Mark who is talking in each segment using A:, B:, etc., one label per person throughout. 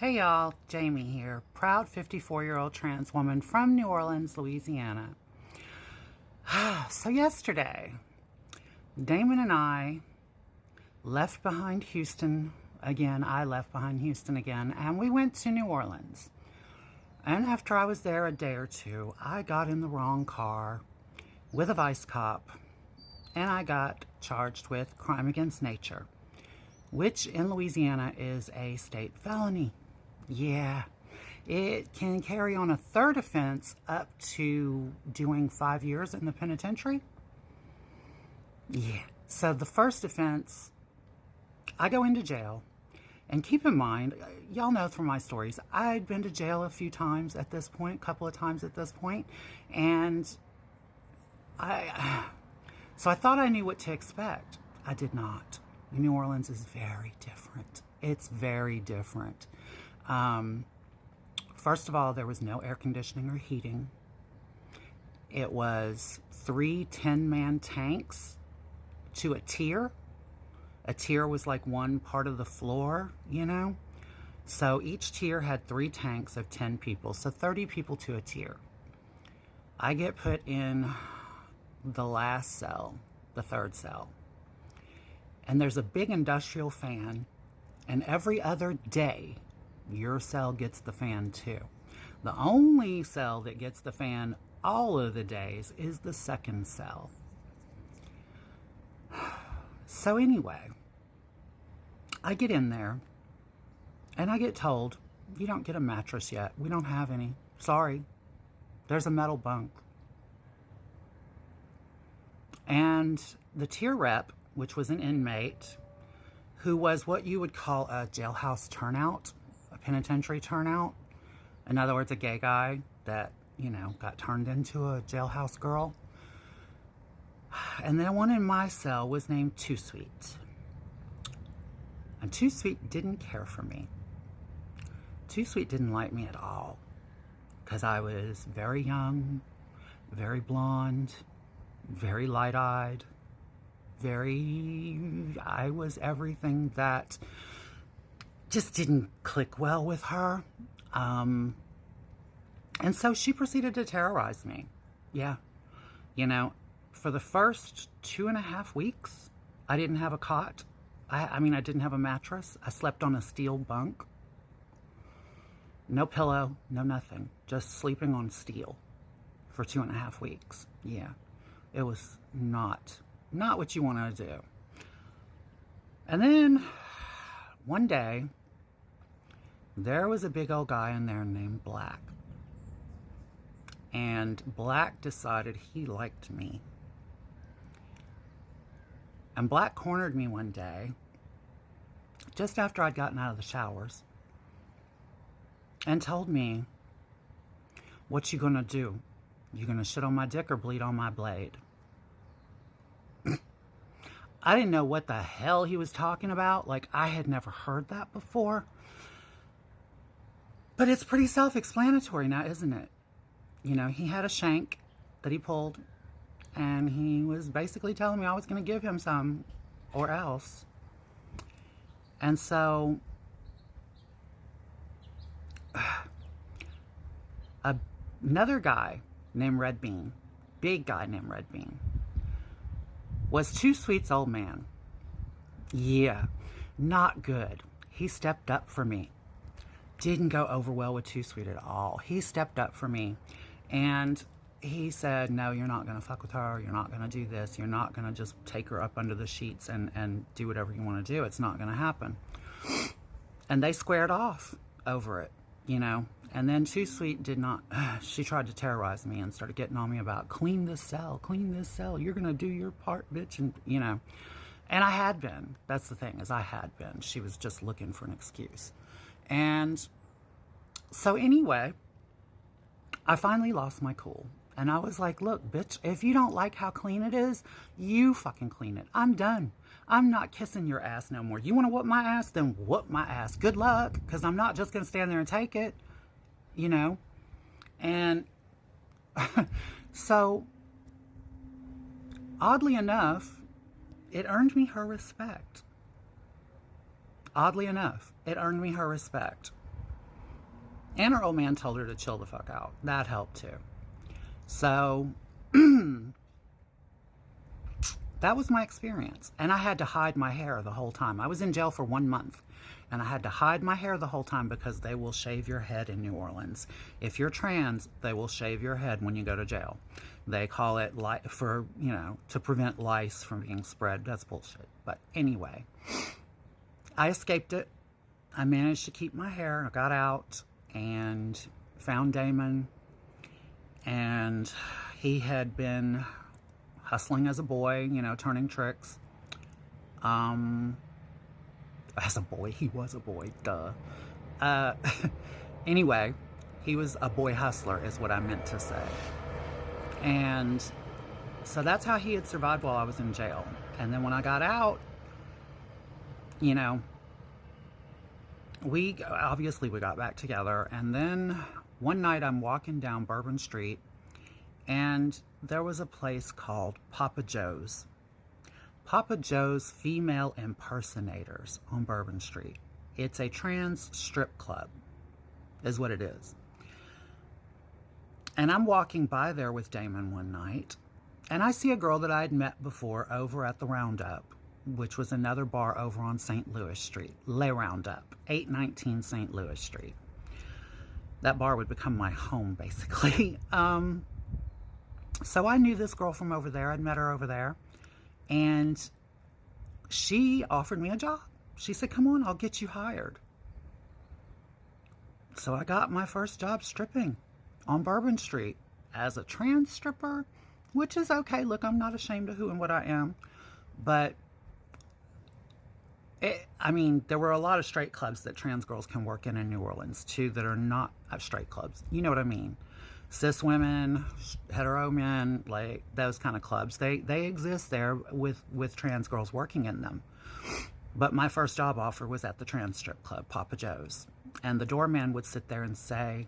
A: Hey y'all, Jamie here, proud 54-year-old trans woman from New Orleans, Louisiana. So yesterday, Damon and I left behind Houston again. I left behind Houston again, and we went to New Orleans. And after I was there a day or two, I got in the wrong car with a vice cop, and I got charged with crime against nature, which in Louisiana is a state felony. Yeah, it can carry on a third offense up to doing 5 years in the penitentiary. Yeah, so the first offense, I go into jail. And keep in mind, y'all know from my stories, I'd been to jail a few times at this point, a couple of times at this point, and so I thought I knew what to expect. I did not. New Orleans is very different. It's very different. First of all, there was no air conditioning or heating. It was 3 10-man tanks to a tier. A tier was like one part of the floor, you know? So each tier had 3 tanks of 10 people, so 30 people to a tier. I get put in the last cell, the third cell. And there's a big industrial fan, and every other day, your cell gets the fan too. The only cell that gets the fan all of the days is the second cell. So anyway, I get in there, and I get told, you don't get a mattress yet. We don't have any. Sorry. There's a metal bunk. And the tier rep, which was an inmate, who was what you would call a jailhouse turnout, a penitentiary turnout. In other words, a gay guy that, got turned into a jailhouse girl. And the one in my cell was named Too Sweet. And Too Sweet didn't care for me. Too Sweet didn't like me at all. Because I was very young, very blonde, very light-eyed, I was everything that just didn't click well with her. And so she proceeded to terrorize me. Yeah. For the first 2.5 weeks, I didn't have a cot. I didn't have a mattress. I slept on a steel bunk. No pillow, no nothing. Just sleeping on steel for 2.5 weeks. Yeah. It was not what you want to do. And then one day, there was a big old guy in there named Black. And Black decided he liked me. And Black cornered me one day, just after I'd gotten out of the showers, and told me, what you gonna do? You gonna shit on my dick or bleed on my blade? I didn't know what the hell he was talking about. Like, I had never heard that before. But it's pretty self-explanatory now, isn't it? He had a shank that he pulled, and he was basically telling me I was going to give him some or else. And so another guy named Red Bean, big guy named Red Bean, was Too Sweet's old man. Yeah, not good. He stepped up for me. Didn't go over well with Too Sweet at all. He stepped up for me, and he said, no, you're not going to fuck with her. You're not going to do this. You're not going to just take her up under the sheets and do whatever you want to do. It's not going to happen. And they squared off over it, And then Too Sweet did not, she tried to terrorize me and started getting on me about, clean this cell. You're going to do your part, bitch. And, and I had been. That's the thing, is I had been. She was just looking for an excuse. And so anyway, I finally lost my cool. And I was like, look, bitch, if you don't like how clean it is, you fucking clean it. I'm done. I'm not kissing your ass no more. You want to whoop my ass? Then whoop my ass. Good luck, because I'm not just going to stand there and take it. And so oddly enough, it earned me her respect. And her old man told her to chill the fuck out. That helped too. So that was my experience. And I had to hide my hair the whole time. I was in jail for 1 month. And I had to hide my hair the whole time because they will shave your head in New Orleans. If you're trans, they will shave your head when you go to jail. They call it for, to prevent lice from being spread. That's bullshit. But anyway, I escaped it. I managed to keep my hair. I got out and found Damon. And he had been hustling as a boy, turning tricks. As a boy, he was a boy, duh. Anyway, he was a boy hustler is what I meant to say. And so that's how he had survived while I was in jail. And then when I got out, we got back together. And then one night I'm walking down Bourbon Street and there was a place called Papa Joe's. Papa Joe's Female Impersonators on Bourbon Street. It's a trans strip club, is what it is. And I'm walking by there with Damon one night, and I see a girl that I had met before over at the Roundup, which was another bar over on St. Louis Street. Le Roundup, 819 St. Louis Street. That bar would become my home, basically. So I knew this girl from over there. I'd met her over there. And she offered me a job. She said, come on, I'll get you hired. So I got my first job stripping on Bourbon Street as a trans stripper, which is okay. Look, I'm not ashamed of who and what I am. But, there were a lot of straight clubs that trans girls can work in New Orleans, too, that are not straight clubs. You know what I mean? Cis women, hetero men, like those kind of clubs, they exist there with trans girls working in them. But my first job offer was at the trans strip club, Papa Joe's. And the doorman would sit there and say,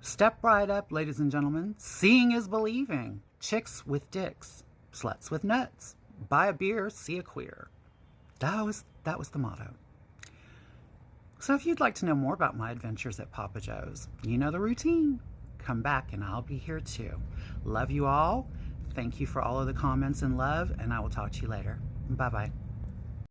A: step right up, ladies and gentlemen. Seeing is believing. Chicks with dicks, sluts with nuts. Buy a beer, see a queer. That was the motto. So if you'd like to know more about my adventures at Papa Joe's, you know the routine. Come back and I'll be here too. Love you all. Thank you for all of the comments and love, and I will talk to you later. Bye-bye.